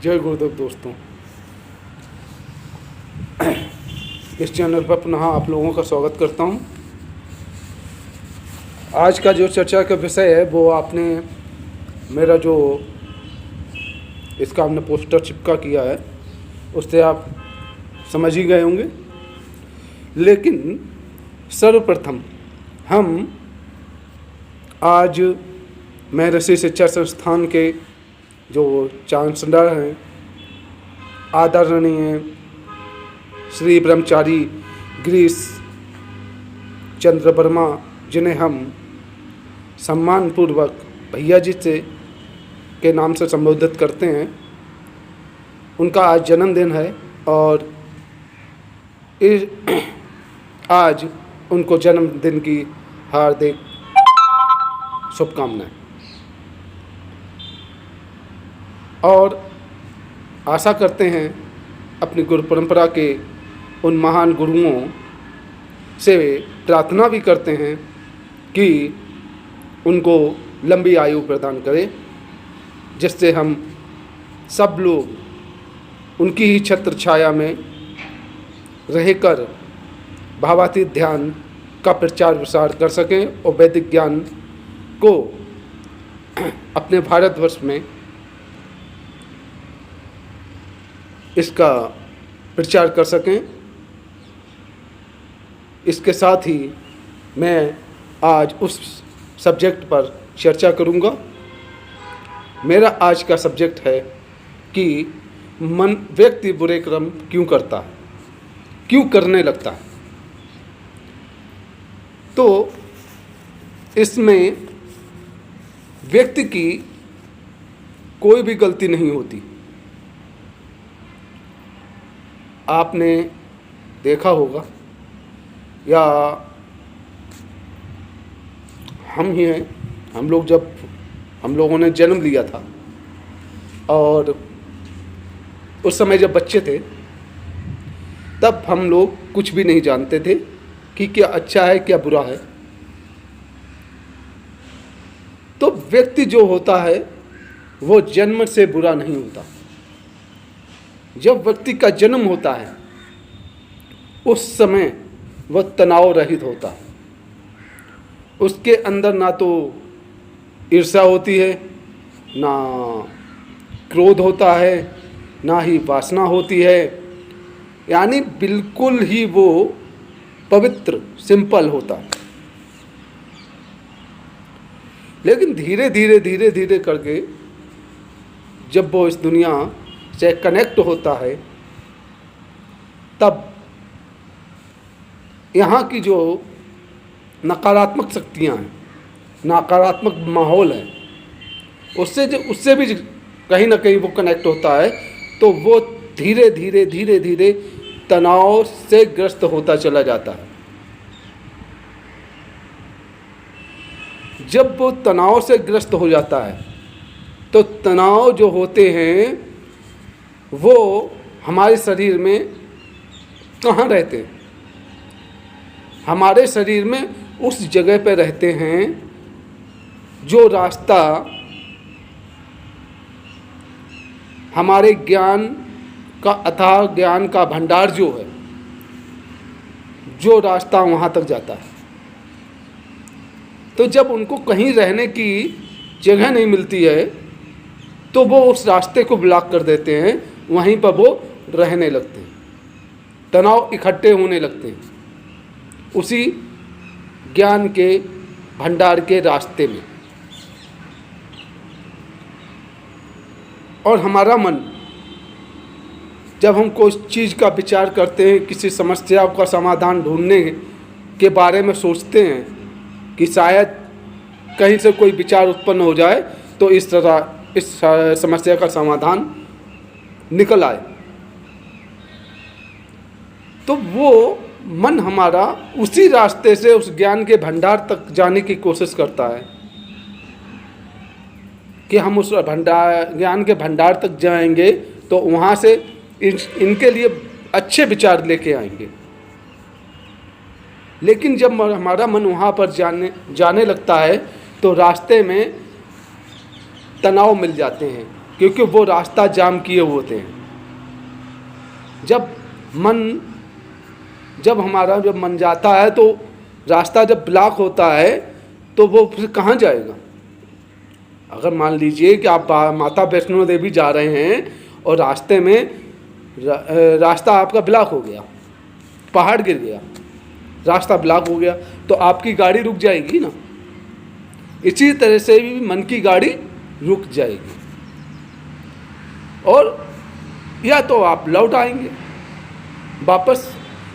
जय गुरुदेव दोस्तों। इस चैनल पर पुनः आप लोगों का स्वागत करता हूं। आज का जो चर्चा का विषय है वो आपने मेरा जो इसका हमने पोस्टर चिपका किया है उससे आप समझ ही गए होंगे। लेकिन सर्वप्रथम हम आज महर्षि शिक्षा संस्थान के जो चांसलर हैं आदरणीय श्री ब्रह्मचारी गिरीश चंद्र वर्मा, जिन्हें हम सम्मानपूर्वक भैया जी से के नाम से संबोधित करते हैं, उनका आज जन्मदिन है और आज उनको जन्मदिन की हार्दिक शुभकामनाएं। और आशा करते हैं अपनी गुरु परंपरा के उन महान गुरुओं से प्रार्थना भी करते हैं कि उनको लंबी आयु प्रदान करें, जिससे हम सब लोग उनकी ही छत्र छाया में रहकर भावातीत ध्यान का प्रचार प्रसार कर सकें और वैदिक ज्ञान को अपने भारतवर्ष में इसका प्रचार कर सकें। इसके साथ ही मैं आज उस सब्जेक्ट पर चर्चा करूंगा। मेरा आज का सब्जेक्ट है कि व्यक्ति बुरे कर्म क्यों करता है, क्यों करने लगता है। तो इसमें व्यक्ति की कोई भी गलती नहीं होती। आपने देखा होगा या हम ही हैं, हम लोगों ने जन्म लिया था और उस समय जब बच्चे थे तब हम लोग कुछ भी नहीं जानते थे कि क्या अच्छा है क्या बुरा है। तो व्यक्ति जो होता है वो जन्म से बुरा नहीं होता। जब व्यक्ति का जन्म होता है उस समय वह तनाव रहित होता है। उसके अंदर ना तो ईर्ष्या होती है, ना क्रोध होता है, ना ही वासना होती है। यानी बिल्कुल ही वो पवित्र सिंपल होता है। लेकिन धीरे धीरे करके जब वो इस दुनिया से कनेक्ट होता है तब यहाँ की जो नकारात्मक शक्तियाँ हैं, नकारात्मक माहौल है, उससे भी कहीं ना कहीं वो कनेक्ट होता है। तो वो धीरे धीरे तनाव से ग्रस्त होता चला जाता है। जब वो तनाव से ग्रस्त हो जाता है तो तनाव जो होते हैं वो हमारे शरीर में कहाँ रहते हैं? हमारे शरीर में उस जगह पे रहते हैं जो रास्ता हमारे ज्ञान का अथाह ज्ञान का भंडार जो है, जो रास्ता वहाँ तक जाता है। तो जब उनको कहीं रहने की जगह नहीं मिलती है तो वो उस रास्ते को ब्लॉक कर देते हैं, वहीं पर वो रहने लगते हैं, तनाव इकट्ठे होने लगते हैं उसी ज्ञान के भंडार के रास्ते में। और हमारा मन जब हम कोई चीज़ का विचार करते हैं, किसी समस्या का समाधान ढूंढने के बारे में सोचते हैं कि शायद कहीं से कोई विचार उत्पन्न हो जाए तो इस समस्या का समाधान निकल आए, तो वो मन हमारा उसी रास्ते से उस ज्ञान के भंडार तक जाने की कोशिश करता है कि हम उस ज्ञान के भंडार तक जाएंगे तो वहाँ से इनके लिए अच्छे विचार लेके आएंगे। लेकिन जब हमारा मन वहाँ पर जाने लगता है तो रास्ते में तनाव मिल जाते हैं क्योंकि वो रास्ता जाम किए होते हैं। जब हमारा मन जाता है तो रास्ता जब ब्लॉक होता है तो वो फिर कहाँ जाएगा। अगर मान लीजिए कि आप माता वैष्णो देवी जा रहे हैं और रास्ते में रास्ता आपका ब्लॉक हो गया, पहाड़ गिर गया, रास्ता ब्लॉक हो गया, तो आपकी गाड़ी रुक जाएगी ना। इसी तरह से भी मन की गाड़ी रुक जाएगी और या तो आप लौट आएंगे वापस।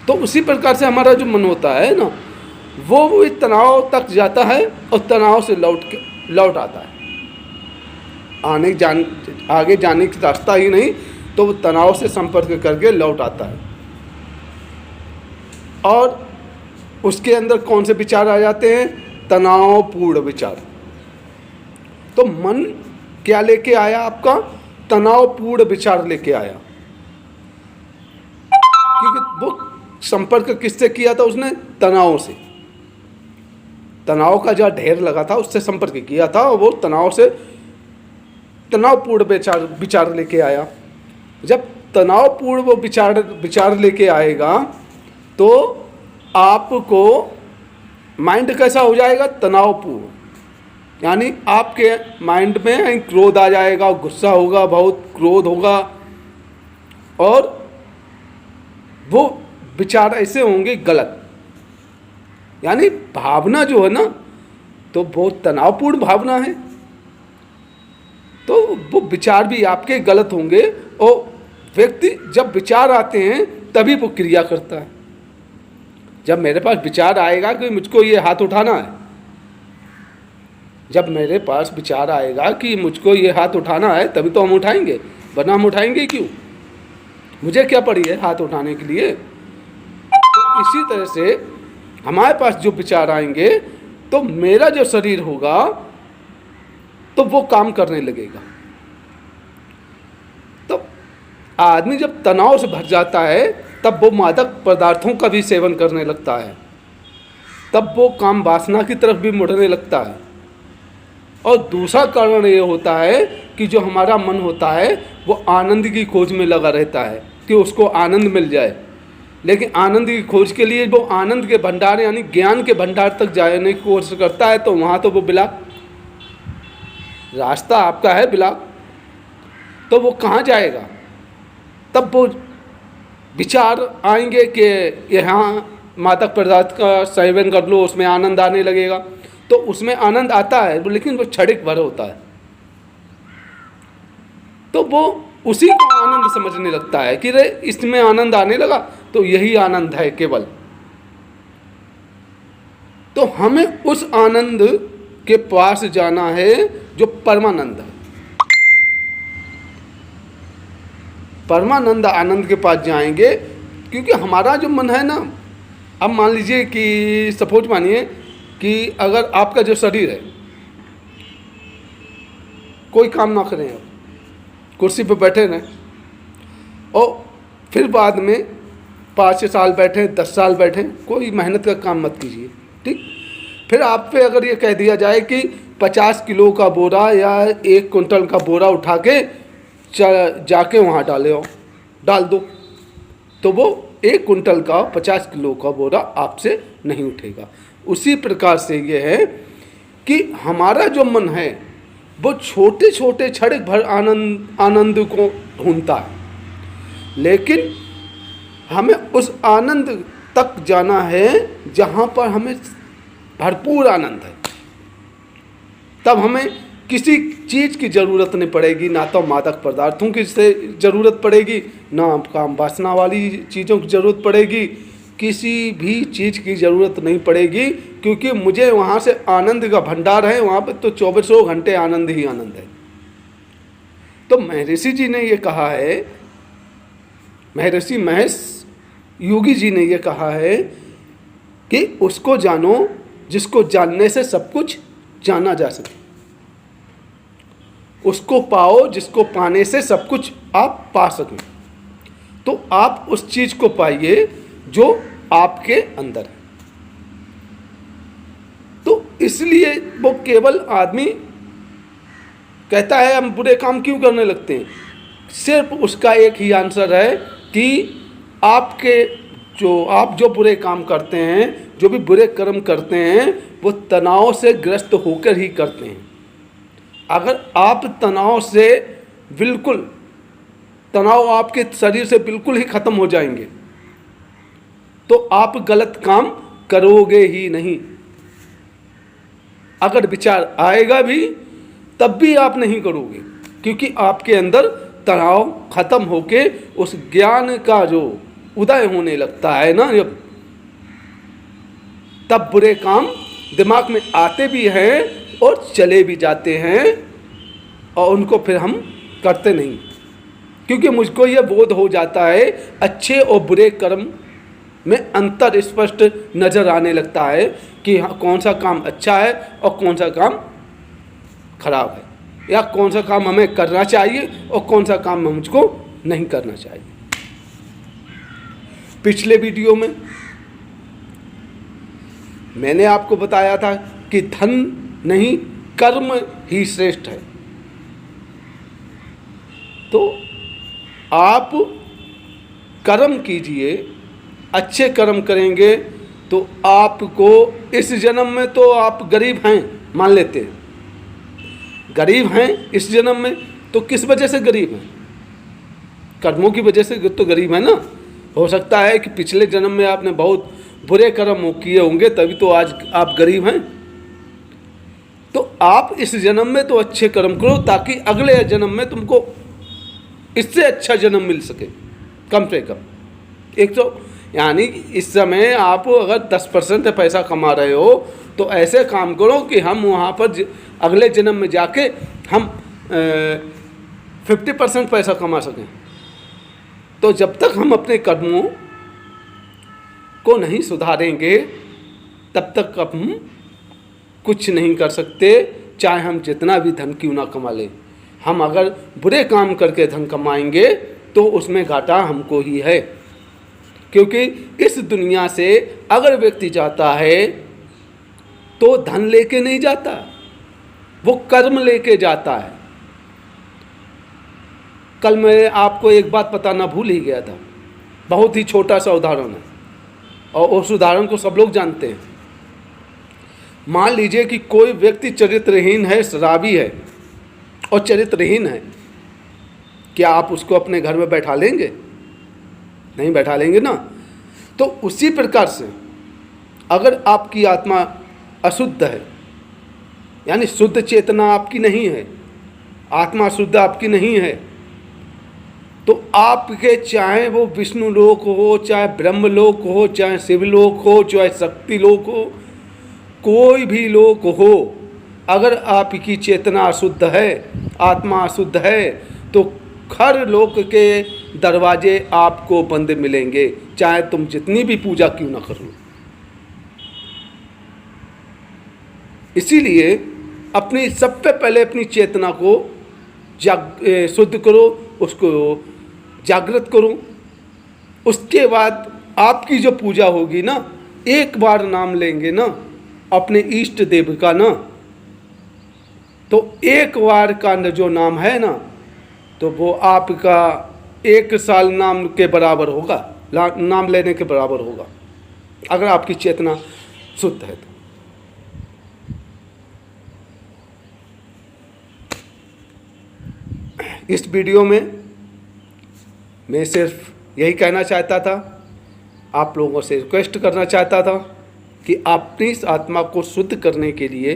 तो उसी प्रकार से हमारा जो मन होता है ना, वो इस तनाव तक जाता है और तनाव से लौट आता है। आगे जाने की रास्ता ही नहीं, तो वो तनाव से संपर्क करके लौट आता है। और उसके अंदर कौन से विचार आ जाते हैं? तनावपूर्ण विचार। तो मन क्या लेके आया आपका? तनावपूर्ण विचार लेके आया, क्योंकि वो संपर्क किससे किया था उसने? तनाव से। तनाव का जो ढेर लगा था उससे संपर्क किया था और वो तनावपूर्ण विचार लेके आया। जब तनावपूर्ण वो विचार लेके आएगा तो आपको माइंड कैसा हो जाएगा? तनावपूर्ण। यानी आपके माइंड में क्रोध आ जाएगा, गुस्सा होगा, बहुत क्रोध होगा, और वो विचार ऐसे होंगे गलत। यानी भावना जो है ना, तो बहुत तनावपूर्ण भावना है, तो वो विचार भी आपके गलत होंगे। और व्यक्ति जब विचार आते हैं तभी वो क्रिया करता है। जब मेरे पास विचार आएगा कि मुझको ये हाथ उठाना है, जब मेरे पास विचार आएगा कि मुझको ये हाथ उठाना है, तभी तो हम उठाएंगे, वरना हम उठाएंगे क्यों? मुझे क्या पड़ी है हाथ उठाने के लिए? तो इसी तरह से हमारे पास जो विचार आएंगे तो मेरा जो शरीर होगा तो वो काम करने लगेगा। तो आदमी जब तनाव से भर जाता है तब वो मादक पदार्थों का भी सेवन करने लगता है, तब वो काम वासना की तरफ भी मुड़ने लगता है। और दूसरा कारण ये होता है कि जो हमारा मन होता है वो आनंद की खोज में लगा रहता है कि उसको आनंद मिल जाए। लेकिन आनंद की खोज के लिए वो आनंद के भंडार यानी ज्ञान के भंडार तक जाने की कोशिश करता है, तो वहाँ तो वो ब्लॉक, रास्ता आपका है ब्लॉक, तो वो कहाँ जाएगा? तब वो विचार आएंगे कि यहाँ मादक पदार्थ का सेवन कर लो, उसमें आनंद आने लगेगा। तो उसमें आनंद आता है, लेकिन वो क्षणिक भर होता है, तो वो उसी को आनंद समझने लगता है कि रे इसमें आनंद आने लगा तो यही आनंद है केवल। तो हमें उस आनंद के पास जाना है जो परमानंद है। परमानंद आनंद के पास जाएंगे, क्योंकि हमारा जो मन है ना, अब मान लीजिए कि सपोज मानिए कि अगर आपका जो शरीर है कोई काम ना करें, आप कुर्सी पर बैठे रहें और फिर बाद में 5 साल बैठे, 10 साल बैठे, कोई मेहनत का काम मत कीजिए, ठीक। फिर आप पे अगर ये कह दिया जाए कि 50 किलो का बोरा या 1 कुंटल का बोरा उठा के जाके वहाँ डाल दो, तो वो 1 कुंटल का 50 किलो का बोरा आपसे नहीं उठेगा। उसी प्रकार से ये है कि हमारा जो मन है वो छोटे छोटे क्षणिक भर आनंद को ढूंढता है, लेकिन हमें उस आनंद तक जाना है जहाँ पर हमें भरपूर आनंद है। तब हमें किसी चीज़ की ज़रूरत नहीं पड़ेगी, ना तो मादक पदार्थों की ज़रूरत पड़ेगी, ना काम वासना वाली चीज़ों की ज़रूरत पड़ेगी, किसी भी चीज़ की ज़रूरत नहीं पड़ेगी, क्योंकि मुझे वहाँ से आनंद का भंडार है। वहाँ पर तो 24 घंटे आनंद ही आनंद है। तो महर्षि जी ने ये कहा है, महर्षि महेश योगी जी ने ये कहा है कि उसको जानो जिसको जानने से सब कुछ जाना जा सके, उसको पाओ जिसको पाने से सब कुछ आप पा सकें। तो आप उस चीज़ को पाइए जो आपके अंदर है। तो इसलिए वो केवल आदमी कहता है हम बुरे काम क्यों करने लगते हैं? सिर्फ उसका एक ही आंसर है कि आप जो बुरे काम करते हैं, जो भी बुरे कर्म करते हैं, वो तनाव से ग्रस्त होकर ही करते हैं। अगर आप तनाव आपके शरीर से बिल्कुल ही ख़त्म हो जाएंगे तो आप गलत काम करोगे ही नहीं। अगर विचार आएगा भी तब भी आप नहीं करोगे, क्योंकि आपके अंदर तनाव खत्म होके उस ज्ञान का जो उदय होने लगता है ना, जब तब बुरे काम दिमाग में आते भी हैं और चले भी जाते हैं और उनको फिर हम करते नहीं, क्योंकि मुझको ये बोध हो जाता है, अच्छे और बुरे कर्म में अंतर स्पष्ट नज़र आने लगता है कि हाँ, कौन सा काम अच्छा है और कौन सा काम खराब है, या कौन सा काम हमें करना चाहिए और कौन सा काम मुझको नहीं करना चाहिए। पिछले वीडियो में मैंने आपको बताया था कि धन नहीं, कर्म ही श्रेष्ठ है। तो आप कर्म कीजिए, अच्छे कर्म करेंगे तो आपको इस जन्म में, तो आप गरीब हैं मान लेते हैं, गरीब हैं इस जन्म में, तो किस वजह से गरीब हैं? कर्मों की वजह से तो गरीब है ना। हो सकता है कि पिछले जन्म में आपने बहुत बुरे कर्म किए होंगे, तभी तो आज आप गरीब हैं। तो आप इस जन्म में तो अच्छे कर्म करो ताकि अगले जन्म में तुमको इससे अच्छा जन्म मिल सके, कम से कम। एक तो यानी इस समय आप अगर 10% पैसा कमा रहे हो तो ऐसे काम करो कि हम वहाँ पर अगले जन्म में जाके हम 50% पैसा कमा सकें। तो जब तक हम अपने कर्मों को नहीं सुधारेंगे तब तक हम कुछ नहीं कर सकते, चाहे हम जितना भी धन क्यों ना कमा लें। हम अगर बुरे काम करके धन कमाएंगे तो उसमें घाटा हमको ही है, क्योंकि इस दुनिया से अगर व्यक्ति जाता है तो धन लेके नहीं जाता, वो कर्म लेके जाता है। कल मैं आपको एक बात बताना भूल ही गया था, बहुत ही छोटा सा उदाहरण है और उस उदाहरण को सब लोग जानते हैं। मान लीजिए कि कोई व्यक्ति चरित्रहीन है, शराबी है और चरित्रहीन है, क्या आप उसको अपने घर में बैठा लेंगे? नहीं बैठा लेंगे ना। तो उसी प्रकार से अगर आपकी आत्मा अशुद्ध है, यानी शुद्ध चेतना आपकी नहीं है, आत्मा शुद्ध आपकी नहीं है, तो आपके चाहे वो विष्णु लोक हो, चाहे ब्रह्म लोक हो, चाहे शिवलोक हो, चाहे शक्ति लोक हो, कोई भी लोक हो, अगर आपकी चेतना अशुद्ध है, आत्मा अशुद्ध है, तो हर लोक के दरवाजे आपको बंद मिलेंगे, चाहे तुम जितनी भी पूजा क्यों ना करो। इसीलिए अपनी सबसे पहले अपनी चेतना को शुद्ध करो, उसको जागृत करो। उसके बाद आपकी जो पूजा होगी ना, एक बार नाम लेंगे ना अपने इष्ट देव का ना, तो एक बार का जो नाम है ना, तो वो आपका 1 साल नाम के बराबर होगा, नाम लेने के बराबर होगा, अगर आपकी चेतना शुद्ध है तो। इस वीडियो में मैं सिर्फ यही कहना चाहता था, आप लोगों से रिक्वेस्ट करना चाहता था कि आप अपनी इस आत्मा को शुद्ध करने के लिए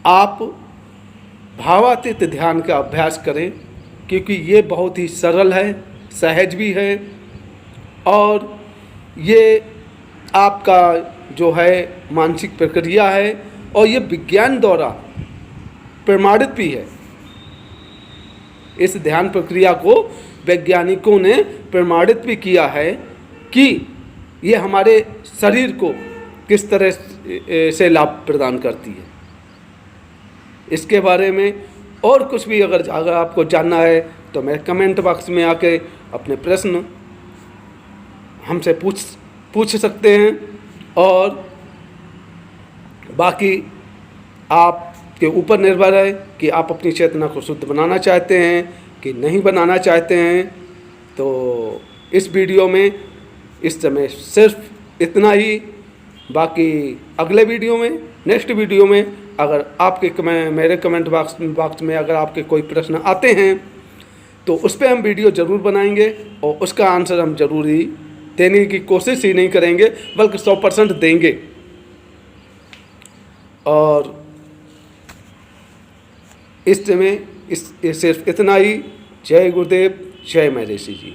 आप भावातीत ध्यान का अभ्यास करें, क्योंकि ये बहुत ही सरल है, सहज भी है और ये आपका जो है मानसिक प्रक्रिया है और ये विज्ञान द्वारा प्रमाणित भी है। इस ध्यान प्रक्रिया को वैज्ञानिकों ने प्रमाणित भी किया है कि ये हमारे शरीर को किस तरह से लाभ प्रदान करती है। इसके बारे में और कुछ भी अगर आपको जानना है तो मेरे कमेंट बॉक्स में आके अपने प्रश्न हमसे पूछ सकते हैं। और बाकी आप के ऊपर निर्भर है कि आप अपनी चेतना को शुद्ध बनाना चाहते हैं कि नहीं बनाना चाहते हैं। तो इस वीडियो में इस समय सिर्फ इतना ही। बाकी अगले वीडियो में, नेक्स्ट वीडियो में अगर आपके मेरे कमेंट बॉक्स में अगर आपके कोई प्रश्न आते हैं तो उस पर हम वीडियो ज़रूर बनाएंगे और उसका आंसर हम ज़रूर ही देने की कोशिश ही नहीं करेंगे बल्कि 100% देंगे। और इस समय सिर्फ इतना ही। जय गुरुदेव, जय महर्षि जी।